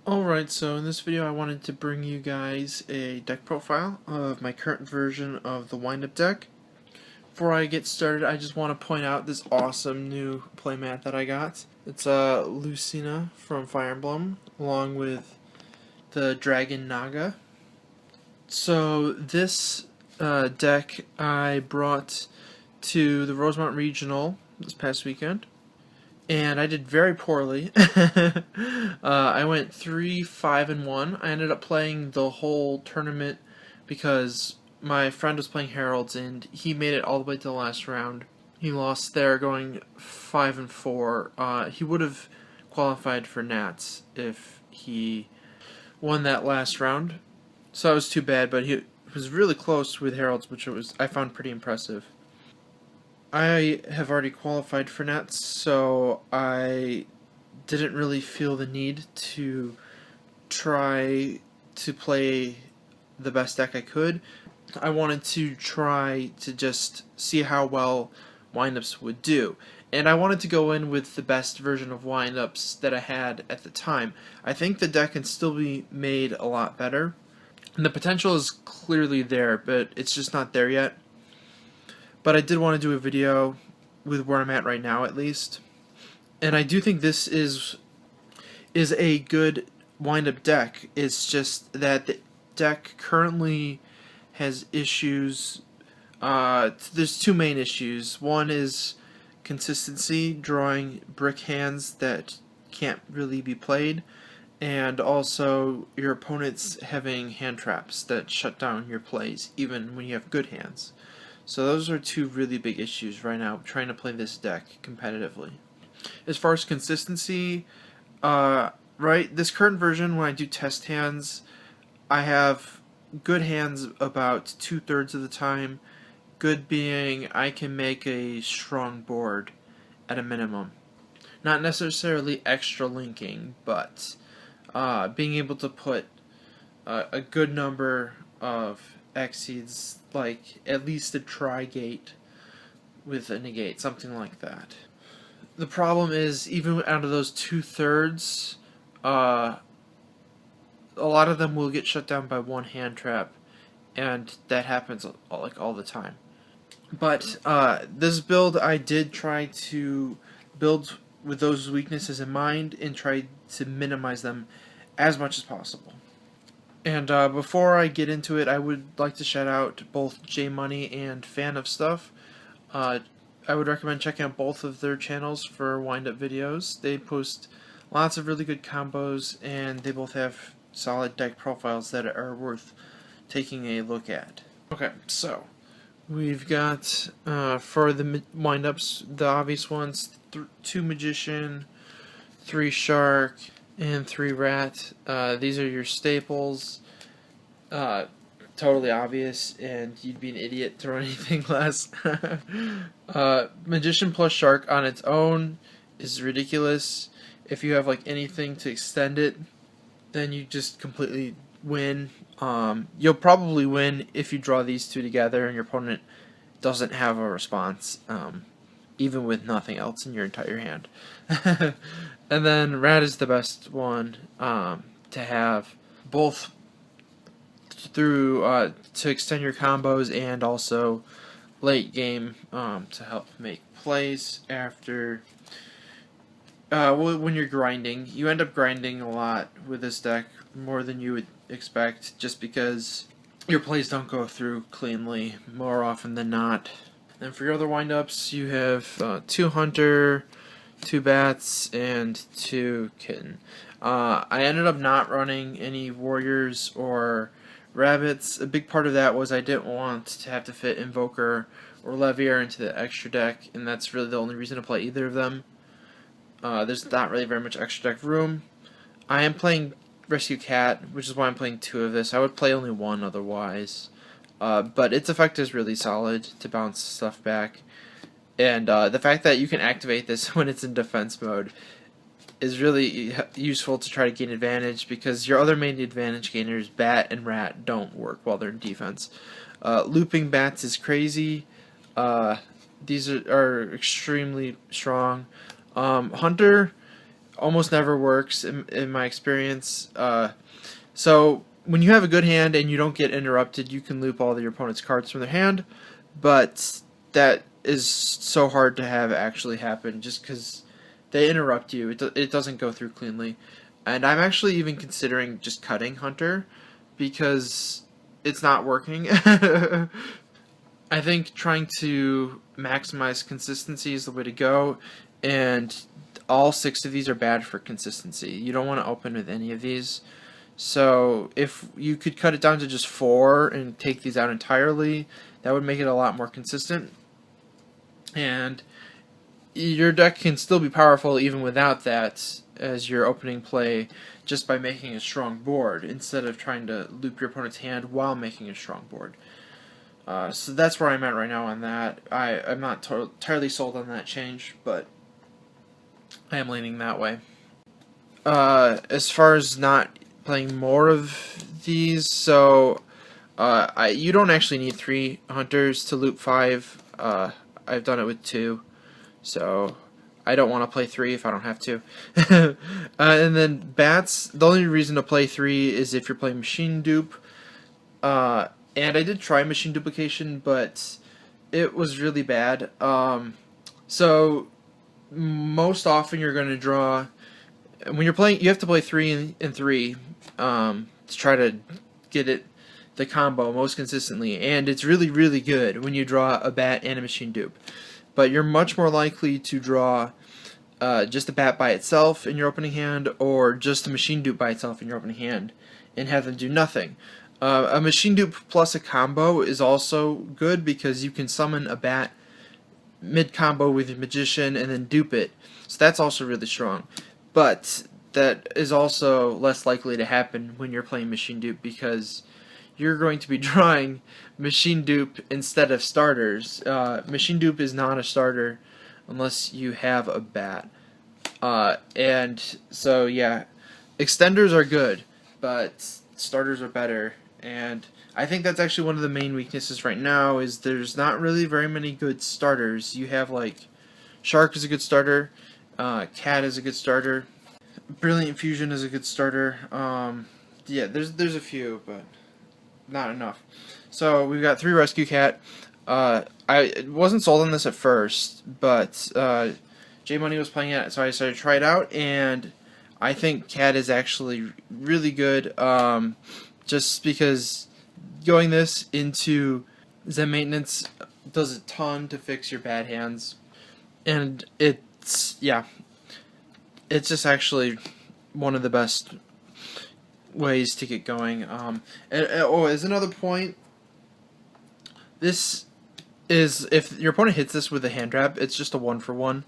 Alright, so in this video I wanted to bring you guys a deck profile of my current version of the wind-up deck. Before I get started, I just want to point out this awesome new playmat that I got. It's Lucina from Fire Emblem, along with the Dragon Naga. So this deck I brought to the Rosemont Regional this past weekend, and I did very poorly. I went 3-5-1. I ended up playing the whole tournament because my friend was playing Heralds and he made it all the way to the last round. He lost there, going 5-4. He would have qualified for Nats if he won that last round, so that was too bad. But he was really close with Heralds, which I found pretty impressive. I have already qualified for Nats, so I didn't really feel the need to try to play the best deck I could. I wanted to try to just see how well windups would do. And I wanted to go in with the best version of windups that I had at the time. I think the deck can still be made a lot better. And the potential is clearly there, but it's just not there yet. But I did want to do a video with where I'm at right now, at least. And I do think this is a good wind-up deck. It's just that the deck currently has issues. There's two main issues. One is consistency, drawing brick hands that can't really be played, and also your opponents having hand traps that shut down your plays, even when you have good hands. So those are two really big issues right now, trying to play this deck competitively. As far as consistency, this current version, when I do test hands, I have good hands about 2/3 of the time. Good being, I can make a strong board at a minimum. Not necessarily extra linking, but being able to put a good number of exceeds, like at least a tri-gate with a negate, something like that. The problem is, even out of those 2/3, a lot of them will get shut down by one hand trap, and that happens all the time. But this build, I did try to build with those weaknesses in mind and try to minimize them as much as possible. And before I get into it, I would like to shout out both J Money and Fan of Stuff. I would recommend checking out both of their channels for wind-up videos. They post lots of really good combos, and they both have solid deck profiles that are worth taking a look at. Okay, so we've got, for the wind-ups, the obvious ones, 2 Magician, 3 Shark, and 3 Rat. These are your staples. Totally obvious, and you'd be an idiot to run anything less. Magician plus Shark on its own is ridiculous. If you have like anything to extend it, then you just completely win. You'll probably win if you draw these two together and your opponent doesn't have a response, even with nothing else in your entire hand. And then Rat is the best one to have, both through to extend your combos and also late game to help make plays after when you're grinding. You end up grinding a lot with this deck, more than you would expect, just because your plays don't go through cleanly more often than not. And for your other windups, you have 2 Hunter, 2 Bats, and 2 Kitten. I ended up not running any Warriors or Rabbits. A big part of that was I didn't want to have to fit Invoker or Levier into the extra deck, and that's really the only reason to play either of them. There's not really very much extra deck room. I am playing Rescue Cat, which is why I'm playing 2 of this. I would play only 1 otherwise. But its effect is really solid to bounce stuff back. And the fact that you can activate this when it's in defense mode is really useful to try to gain advantage, because your other main advantage gainers, Bat and Rat, don't work while they're in defense. Looping Bats is crazy. These are extremely strong. Hunter almost never works in my experience. So when you have a good hand and you don't get interrupted, you can loop all of your opponent's cards from their hand, but that is so hard to have actually happen just because they interrupt you. It doesn't go through cleanly. And I'm actually even considering just cutting Hunter because it's not working. I think trying to maximize consistency is the way to go, and all 6 of these are bad for consistency. You don't want to open with any of these. So if you could cut it down to just 4 and take these out entirely, that would make it a lot more consistent. And your deck can still be powerful even without that as your opening play, just by making a strong board instead of trying to loop your opponent's hand while making a strong board. So that's where I'm at right now on that. I'm not entirely sold on that change, but I am leaning that way. As far as not playing more of these, so you don't actually need 3 hunters to loop 5. I've done it with 2, so I don't want to play 3 if I don't have to. And then bats, the only reason to play 3 is if you're playing machine dupe. And I did try machine duplication, but it was really bad. So most often you're going to draw, when you're playing, you have to play 3 and 3 to try to get the combo most consistently, and it's really, really good when you draw a bat and a machine dupe. But you're much more likely to draw just a bat by itself in your opening hand, or just a machine dupe by itself in your opening hand, and have them do nothing. A machine dupe plus a combo is also good because you can summon a bat mid-combo with your magician and then dupe it. So that's also really strong. But that is also less likely to happen when you're playing machine dupe because you're going to be drawing machine dupe instead of starters. Machine dupe is not a starter unless you have a bat. And so yeah, extenders are good, but starters are better. And I think that's actually one of the main weaknesses right now is there's not really very many good starters. You have like Shark is a good starter, Cat is a good starter, Brilliant Fusion is a good starter. Yeah, there's a few, but not enough. So we've got 3 Rescue Cat. I wasn't sold on this at first, but J Money was playing it, so I decided to try it out, and I think Cat is actually really good. Just because going this into Zen Maintenance does a ton to fix your bad hands, and it's just actually one of the best ways to get going. As another point, this is, if your opponent hits this with a hand trap, it's just a 1-for-1.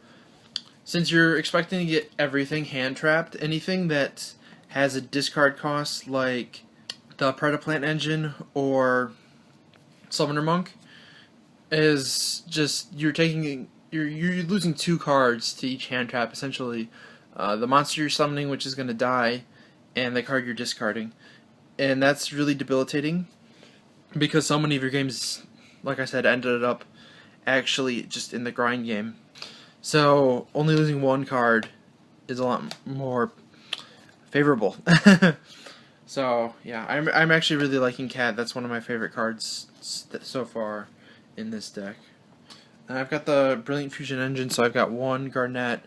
Since you're expecting to get everything hand trapped, anything that has a discard cost like the Predaplant Engine or Summoner Monk is just you're losing 2 cards to each hand trap essentially. The monster you're summoning, which is going to die, and the card you're discarding, and that's really debilitating because so many of your games, like I said, ended up actually just in the grind game. So only losing 1 card is a lot more favorable. So yeah, I'm actually really liking Cat. That's one of my favorite cards so far in this deck. And I've got the Brilliant Fusion Engine, so I've got 1 Garnet,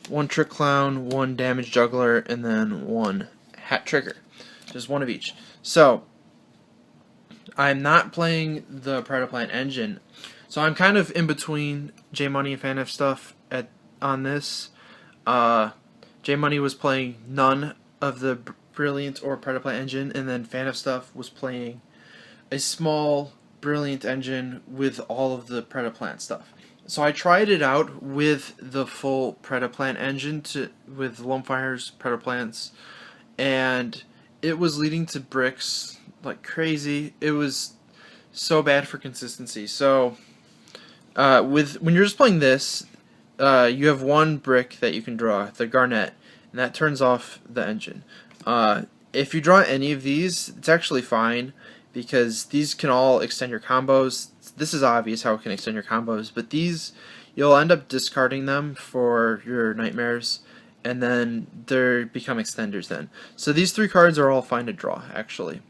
1 Trick Clown, 1 Damage Juggler, and then 1 Hat Trigger. Just 1 of each. So I'm not playing the Predaplant Engine, so I'm kind of in between J Money and FanF stuff on this. J Money was playing none of the Brilliant or Predaplant Engine, and then FanF stuff was playing a small Brilliant Engine with all of the Predaplant stuff. So I tried it out with the full Predaplant Engine with Loamfires, Predaplants, and it was leading to bricks like crazy. It was so bad for consistency. So when you're just playing this, you have 1 brick that you can draw, the Garnet, and that turns off the engine. If you draw any of these, it's actually fine because these can all extend your combos. This is obvious how it can extend your combos, but these, you'll end up discarding them for your nightmares, and then they become extenders then. So these 3 cards are all fine to draw, actually.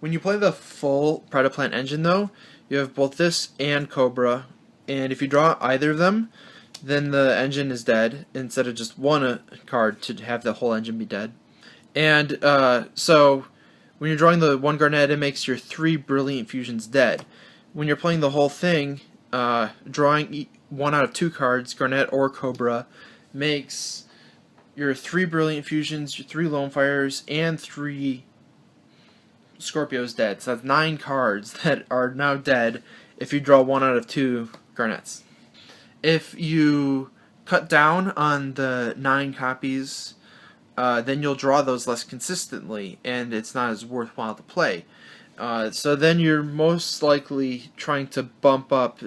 When you play the full Predaplant engine, though, you have both this and Cobra, and if you draw either of them, then the engine is dead, instead of just one card to have the whole engine be dead. And so when you're drawing the 1 Garnet, it makes your 3 Brilliant Fusions dead. When you're playing the whole thing, drawing 1 out of 2 cards, Garnet or Cobra, makes your 3 Brilliant Fusions, your 3 Lone Fires, and 3 Scorpios dead. So that's 9 cards that are now dead if you draw 1 out of 2 Garnets. If you cut down on the 9 copies, then you'll draw those less consistently, and it's not as worthwhile to play. So then you're most likely trying to bump up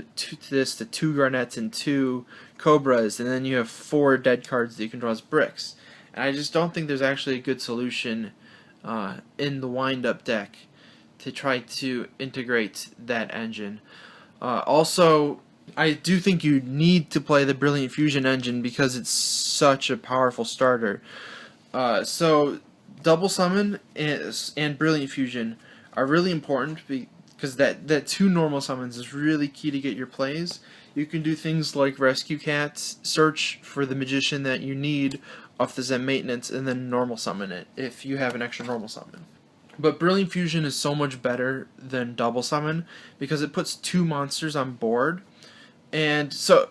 this to 2 Garnets and 2 Cobras, and then you have 4 dead cards that you can draw as bricks. And I just don't think there's actually a good solution in the wind-up deck to try to integrate that engine. Also, I do think you need to play the Brilliant Fusion engine because it's such a powerful starter. So Double Summon and Brilliant Fusion are really important because that 2 normal summons is really key to get your plays. You can do things like Rescue Cats, search for the Magician that you need off the Zen Maintenance, and then normal summon it if you have an extra normal summon. But Brilliant Fusion is so much better than Double Summon because it puts 2 monsters on board. And so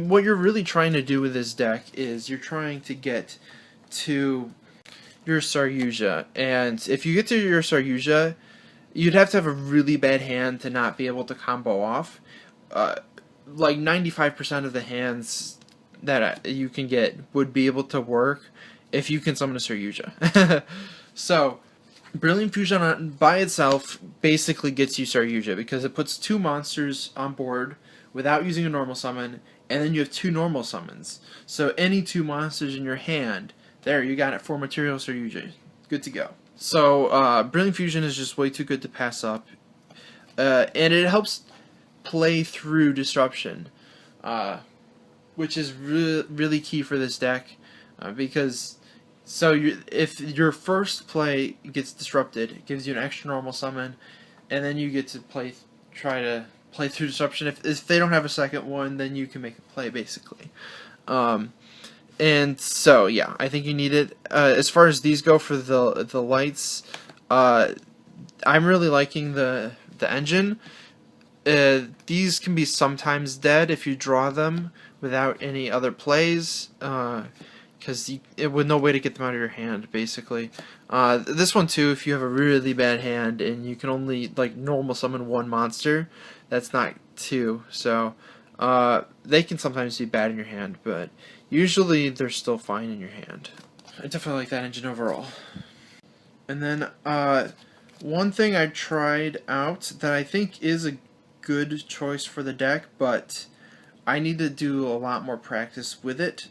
what you're really trying to do with this deck is you're trying to get to your Saryuja. And if you get to your Saryuja, you'd have to have a really bad hand to not be able to combo off. Like 95% of the hands that you can get would be able to work if you can summon a Saryuja. So Brilliant Fusion by itself basically gets you Saryuja because it puts 2 monsters on board without using a normal summon, and then you have 2 normal summons. So any 2 monsters in your hand, there, you got it, 4 material Saryuja. Good to go. So Brilliant Fusion is just way too good to pass up. And it helps play through Disruption, which is really key for this deck, because if your first play gets disrupted, it gives you an extra normal summon, and then you get to try to play through Disruption. If they don't have a second one, then you can make a play, basically. And so, yeah, I think you need it. As far as these go for the lights, I'm really liking the engine. These can be sometimes dead if you draw them without any other plays, because with no way to get them out of your hand, basically. This one too, if you have a really bad hand and you can only normal summon 1 monster, that's not 2. So they can sometimes be bad in your hand, but usually they're still fine in your hand. I definitely like that engine overall. And then one thing I tried out that I think is a good choice for the deck, but I need to do a lot more practice with it.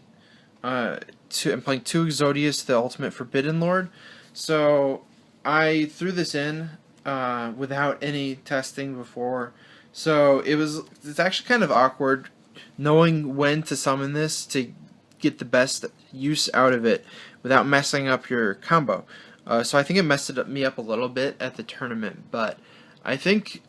I'm playing 2 Exodius, the Ultimate Forbidden Lord. So I threw this in without any testing before. So it's actually kind of awkward knowing when to summon this to get the best use out of it without messing up your combo. So I think it messed me up a little bit at the tournament, but I think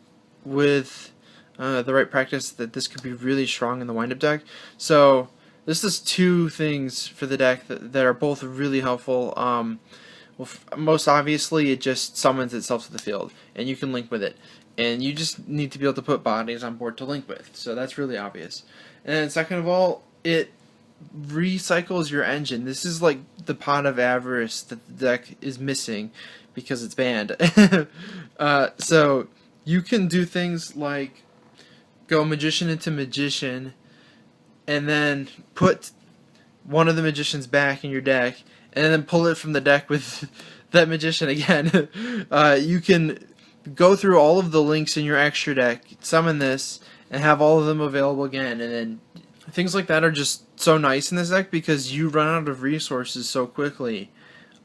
with the right practice that this could be really strong in the wind-up deck. So this is 2 things for the deck that are both really helpful. Well, most obviously, it just summons itself to the field, and you can link with it. And you just need to be able to put bodies on board to link with, so that's really obvious. And then second of all, it recycles your engine. This is like the Pot of Avarice that the deck is missing because it's banned. So you can do things like go Magician into Magician, and then put one of the Magicians back in your deck, and then pull it from the deck with that Magician again. You can go through all of the links in your extra deck, summon this, and have all of them available again. And then things like that are just so nice in this deck because you run out of resources so quickly.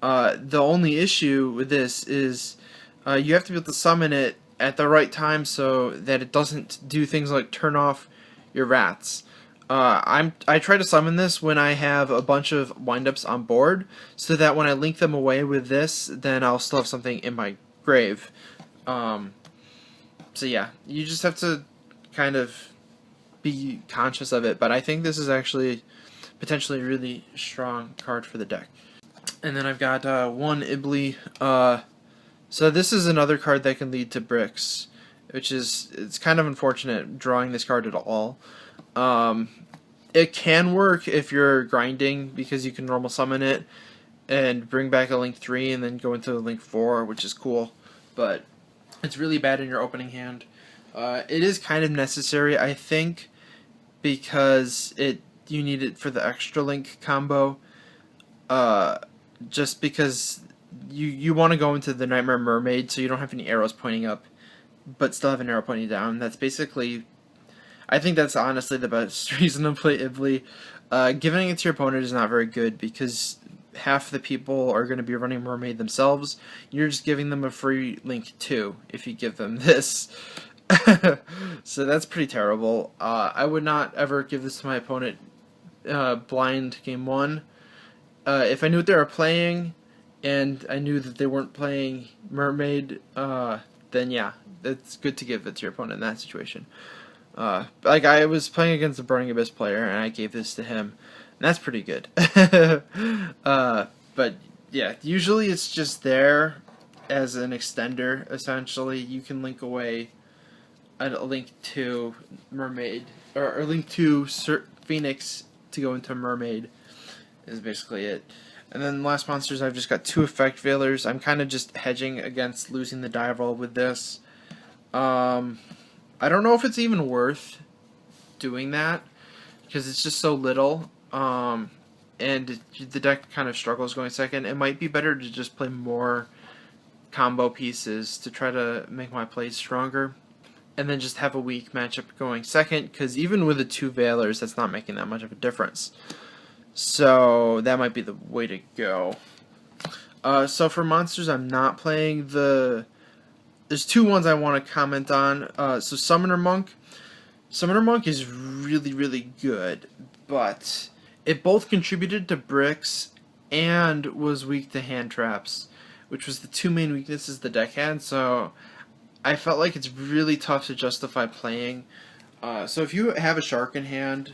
The only issue with this is you have to be able to summon it at the right time so that it doesn't do things like turn off your rats. I try to summon this when I have a bunch of windups on board, so that when I link them away with this, then I'll still have something in my grave. So yeah, you just have to kind of be conscious of it, but I think this is actually potentially a really strong card for the deck. And then I've got one Ibli. So this is another card that can lead to bricks, which is, it's kind of unfortunate drawing this card at all. It can work if you're grinding, because you can normal summon it and bring back a Link 3 and then go into Link 4, which is cool, but it's really bad in your opening hand. It is kind of necessary, I think, because you need it for the extra Link combo, just because you want to go into the Nightmare Mermaid so you don't have any arrows pointing up, but still have an arrow pointing down. That's basically, I think that's honestly the best reason to play Ibli. Giving it to your opponent is not very good, because half the people are going to be running Mermaid themselves. You're just giving them a free Link 2 if you give them this. So that's pretty terrible. I would not ever give this to my opponent blind game 1. If I knew what they were playing, and I knew that they weren't playing Mermaid, then yeah, it's good to give it to your opponent in that situation. Like, I was playing against a Burning Abyss player, and I gave this to him, and that's pretty good. But yeah, usually it's just there as an extender, essentially. You can link away a Link to Mermaid, or Link to Phoenix to go into Mermaid, is basically it. And then last monsters, I've just got 2 Effect Veilers. I'm kind of just hedging against losing the die roll with this. I don't know if it's even worth doing that, because it's just so little, and the deck kind of struggles going second. It might be better to just play more combo pieces to try to make my plays stronger, and then just have a weak matchup going second, because even with the 2 Veilers, that's not making that much of a difference. So that might be the way to go. So for monsters, I'm not playing the... There's 2 ones I want to comment on. So Summoner Monk. Summoner Monk is really, really good, but it both contributed to bricks and was weak to hand traps, which was the 2 main weaknesses the deck had, so I felt like it's really tough to justify playing. So if you have a Shark in hand,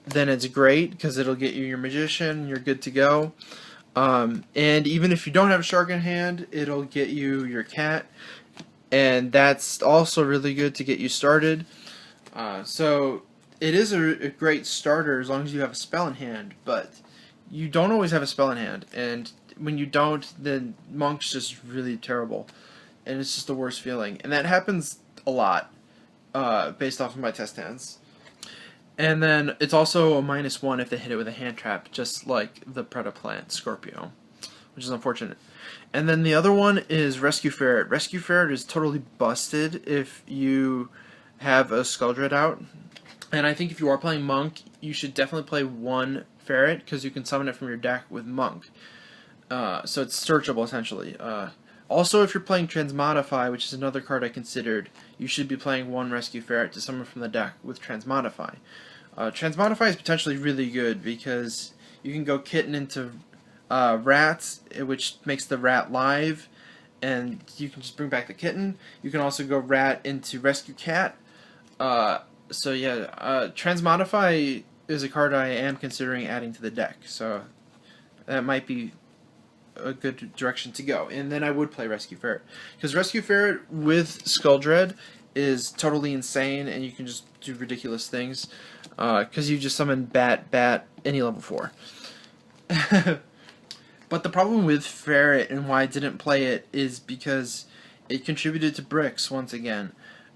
then it's great, because it'll get you your Magician, you're good to go. And even if you don't have a Shark in hand, it'll get you your Cat, and that's also really good to get you started. So it is a great starter as long as you have a spell in hand, but you don't always have a spell in hand, and when you don't, then Monk's just really terrible, and it's just the worst feeling, and that happens a lot, based off of my test hands. And then it's also a -1 if they hit it with a hand trap, just like the Predaplant Scorpio, which is unfortunate. And then the other one is Rescue Ferret. Rescue Ferret is totally busted if you have a Skull Dread out. And I think if you are playing Monk, you should definitely play 1 Ferret, because you can summon it from your deck with Monk. So it's searchable, essentially. Also, if you're playing Transmodify, which is another card I considered, you should be playing 1 Rescue Ferret to summon from the deck with Transmodify. Transmodify is potentially really good, because you can go Kitten into Rats, which makes the Rat live, and you can just bring back the Kitten. You can also go Rat into Rescue Cat. So yeah, Transmodify is a card I am considering adding to the deck, so that might be a good direction to go. And then I would play Rescue Ferret, because Rescue Ferret with Skull Dread is totally insane, and you can just do ridiculous things, because you just summon Bat, any level 4. But the problem with Ferret, and why I didn't play it, is because it contributed to bricks once again.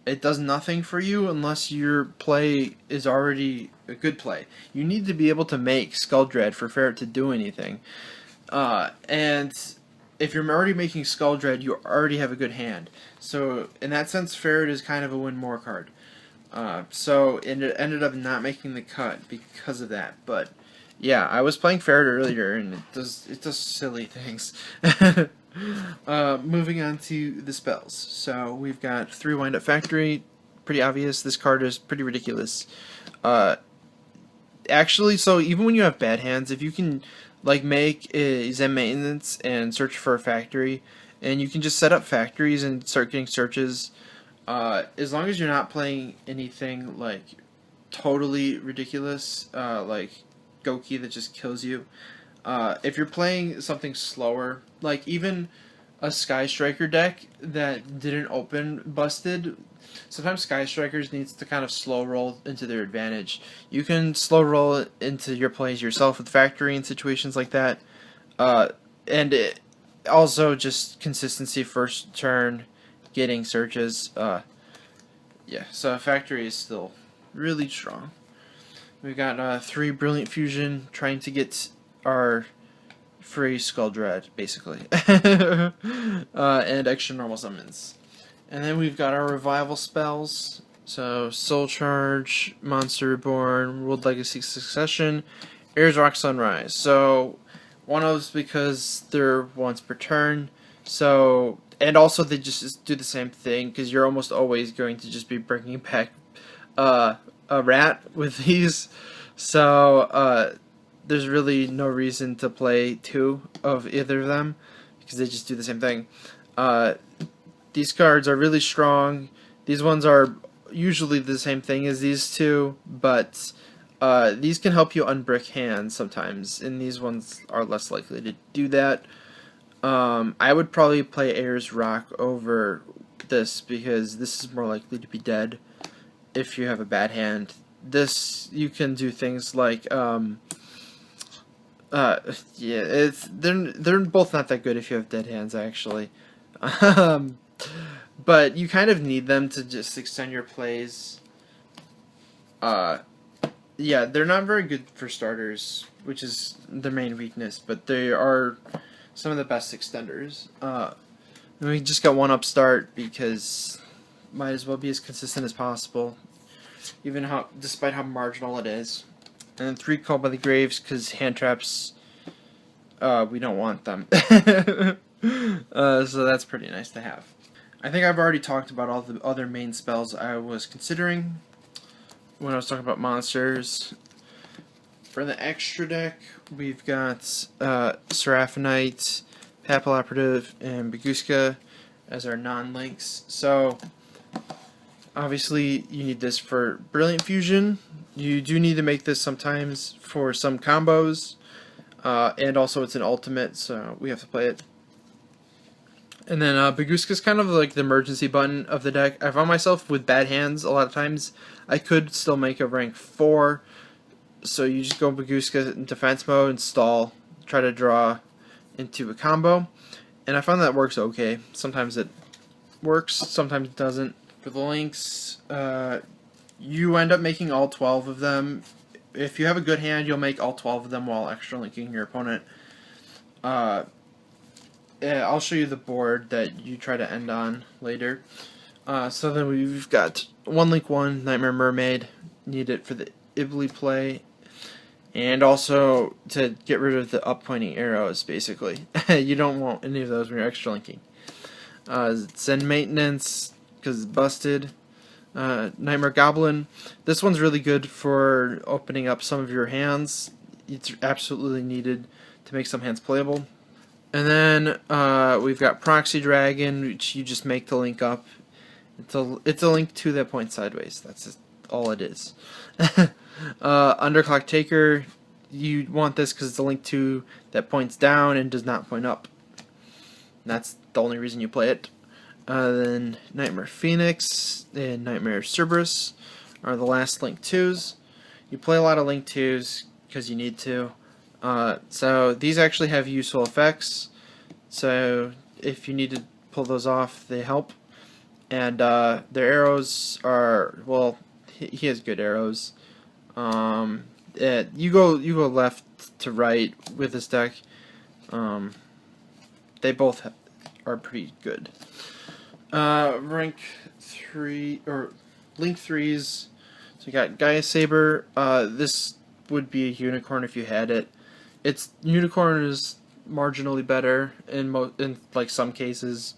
It does nothing for you unless your play is already a good play. You need to be able to make Skull Dread for Ferret to do anything. And if you're already making Skull Dread, you already have a good hand. So in that sense, Ferret is kind of a win more card. So it ended up not making the cut because of that. But yeah, I was playing Ferret earlier, and it does silly things. Moving on to the spells. So we've got 3 Wind Up Factory. Pretty obvious. This card is pretty ridiculous. Actually, so even when you have bad hands, if you can like make a Zen maintenance and search for a factory, and you can just set up factories and start getting searches. As long as you're not playing anything like totally ridiculous, like Goki that just kills you. If you're playing something slower, like even a Sky Striker deck that didn't open busted, sometimes Sky Strikers needs to kind of slow roll into their advantage. You can slow roll it into your plays yourself with Factory in situations like that. And it, also just consistency first turn, getting searches. Yeah, so Factory is still really strong. We've got 3 Brilliant Fusion trying to get our free Skull Dread, basically. And extra normal summons. And then we've got our revival spells. So Soul Charge, Monster Reborn, World Legacy Succession, Ares Rock Sunrise. So one of those because they're once per turn. So, and also they just do the same thing because you're almost always going to just be bringing back a rat with these. So there's really no reason to play 2 of either of them because they just do the same thing. These cards are really strong. These ones are usually the same thing as these 2, but these can help you unbrick hands sometimes, and these ones are less likely to do that. I would probably play Ares Rock over this because this is more likely to be dead if you have a bad hand. This, you can do things like, yeah, they're both not that good if you have dead hands, actually. But you kind of need them to just extend your plays. Yeah, they're not very good for starters, which is their main weakness, but they are some of the best extenders. And we just got 1 upstart because might as well be as consistent as possible, even despite how marginal it is. And then 3 Called by the Graves because hand traps, we don't want them. So that's pretty nice to have. I think I've already talked about all the other main spells I was considering when I was talking about monsters. For the extra deck, we've got Seraphonite, Papal Operative, and Baguska as our non-links. So, obviously, you need this for Brilliant Fusion. You do need to make this sometimes for some combos. And also, it's an ultimate, so we have to play it. And then Baguska's kind of like the emergency button of the deck. I found myself with bad hands a lot of times. I could still make a rank 4. So you just go Baguska in defense mode and stall. Try to draw into a combo. And I found that works okay. Sometimes it works, sometimes it doesn't. For the links, you end up making all 12 of them. If you have a good hand, you'll make all 12 of them while extra linking your opponent. I'll show you the board that you try to end on later. So then we've got 1 link 1, Nightmare Mermaid. Need it for the Ibli play. And also to get rid of the up-pointing arrows, basically. You don't want any of those when you're extra linking. Zen Maintenance, because it's busted. Nightmare Goblin. This one's really good for opening up some of your hands. It's absolutely needed to make some hands playable. And then we've got Proxy Dragon, which you just make to link up. It's a link 2 that points sideways. That's just all it is. Underclock Taker, you want this because it's a link 2 that points down and does not point up. And that's the only reason you play it. Then Nightmare Phoenix and Nightmare Cerberus are the last link 2s. You play a lot of link 2s because you need to. So these actually have useful effects. So if you need to pull those off, they help. And their arrows are, well, he has good arrows. You go left to right with this deck. They both are pretty good. Rank 3 or link 3s. So you got Gaia Saber. This would be a unicorn if you had it. Its unicorn is marginally better in like some cases.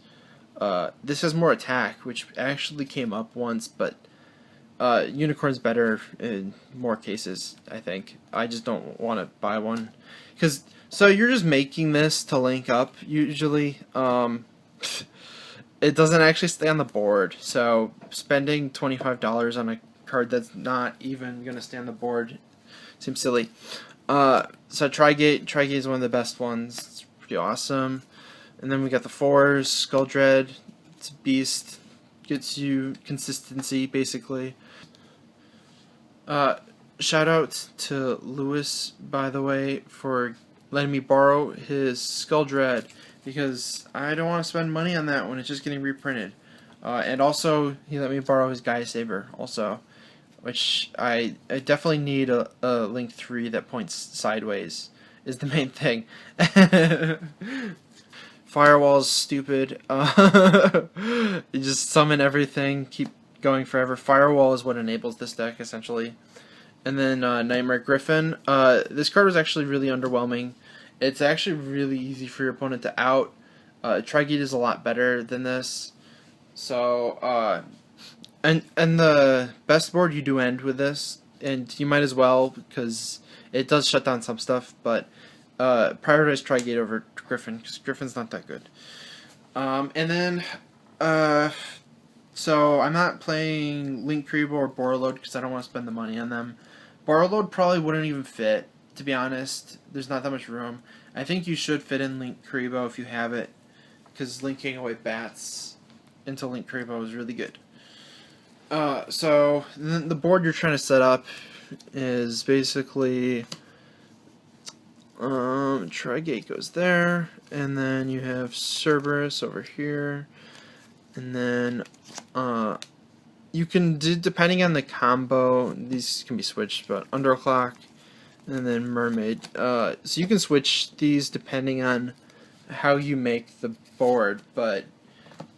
This has more attack, which actually came up once, but Unicorn's better in more cases, I think. I just don't want to buy one. So you're just making this to link up, usually. It doesn't actually stay on the board, so spending $25 on a card that's not even going to stay on the board seems silly. So Trigate is one of the best ones. It's pretty awesome. And then we got the 4s, Skull Dread. It's a beast. Gets you consistency, basically. Shout out to Lewis, by the way, for letting me borrow his Skull Dread, because I don't want to spend money on that when it's just getting reprinted. And also, he let me borrow his Gaia Saber, also, which I definitely need a Link 3 that points sideways, is the main thing. Firewall's stupid. You just summon everything, keep going forever. Firewall is what enables this deck, essentially. And then Nightmare Griffin. This card was actually really underwhelming. It's actually really easy for your opponent to out. Trigate is a lot better than this. So, and the best board you do end with this, and you might as well, because it does shut down some stuff, but prioritize Trigate over Griffin, because Griffin's not that good. And then, so I'm not playing Link Kribo or Borreload because I don't want to spend the money on them. Borreload probably wouldn't even fit, to be honest. There's not that much room. I think you should fit in Link Kribo if you have it, because linking away bats into Link Kribo is really good. So the board you're trying to set up is basically Trigate goes there, and then you have Cerberus over here, and then you can do, depending on the combo, these can be switched, but Underclock, and then Mermaid. So you can switch these depending on how you make the board, but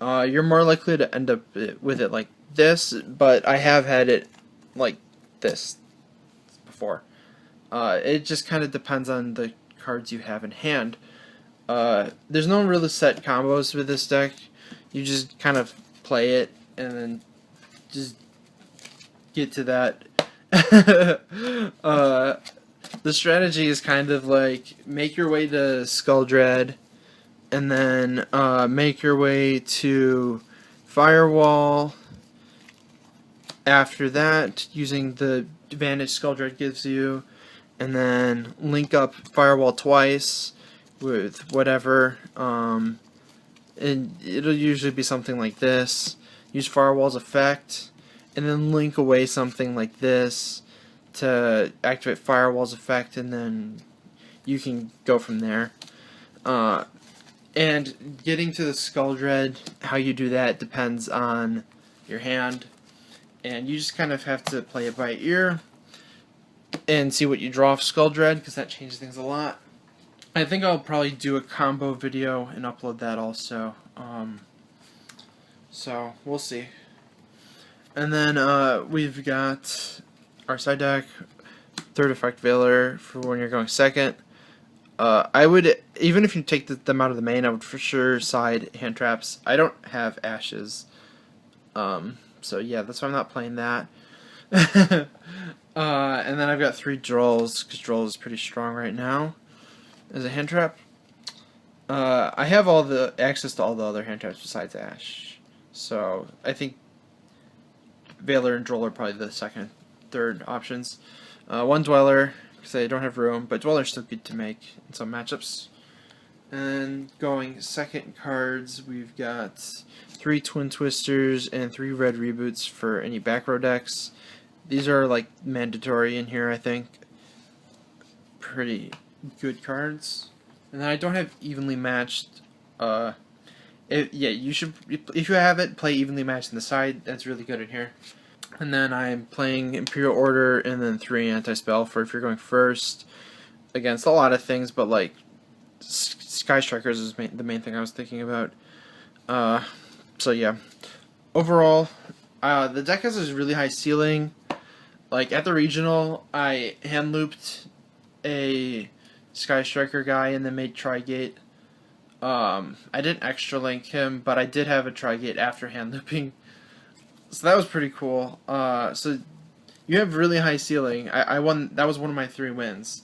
you're more likely to end up with it like this, but I have had it like this before. It just kind of depends on the cards you have in hand. There's no really set combos with this deck. You just kind of play it and then just get to that. The strategy is kind of like make your way to Skull Dread, and then make your way to Firewall. After that, using the advantage Skull Dread gives you, and then link up Firewall twice with whatever, and it'll usually be something like this. Use Firewall's effect, and then link away something like this to activate Firewall's effect, and then you can go from there. And getting to the Skull Dread, how you do that depends on your hand, and you just kind of have to play it by ear and see what you draw off Skull Dread, because that changes things a lot. I think I'll probably do a combo video and upload that also. So we'll see. And then we've got our side deck, third effect Veiler for when you're going second. I would, even if you take them out of the main, I would for sure side hand traps. I don't have ashes, so yeah, that's why I'm not playing that. And then I've got 3 Drolls, because Droll is pretty strong right now as a hand trap. I have all the access to all the other hand traps besides Ash, so I think Veiler and Droll are probably the second, third options. 1 Dweller, because I don't have room, but Dweller's still good to make in some matchups. And going second cards, we've got 3 Twin Twisters and 3 Red Reboots for any back row decks. These are like mandatory in here, I think. Pretty good cards. And then I don't have evenly matched. Yeah, you should, if you have it, play evenly matched in the side. That's really good in here. And then I'm playing Imperial Order and then 3 Anti-Spell for if you're going first against a lot of things, but like Sky Strikers is the main thing I was thinking about. So yeah, overall, the deck has a really high ceiling. Like at the regional, I hand looped a Sky Striker guy and then made Trigate. I didn't extra link him, but I did have a Trigate after hand looping. So that was pretty cool. So you have really high ceiling. I won. That was one of my 3 wins.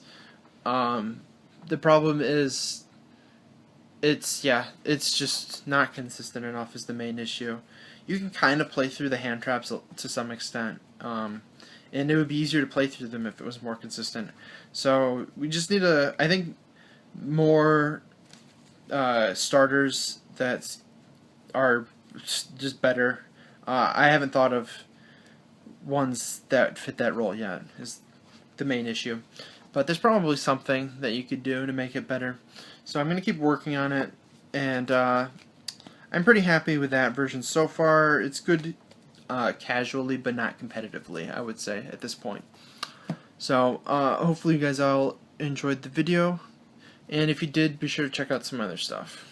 The problem is, it's just not consistent enough is the main issue. You can kind of play through the hand traps to some extent, and it would be easier to play through them if it was more consistent. So we just need I think, more starters that are just better. I haven't thought of ones that fit that role yet, is the main issue. But there's probably something that you could do to make it better. So I'm going to keep working on it, and I'm pretty happy with that version so far. It's good casually, but not competitively, I would say, at this point. So hopefully you guys all enjoyed the video, and if you did, be sure to check out some other stuff.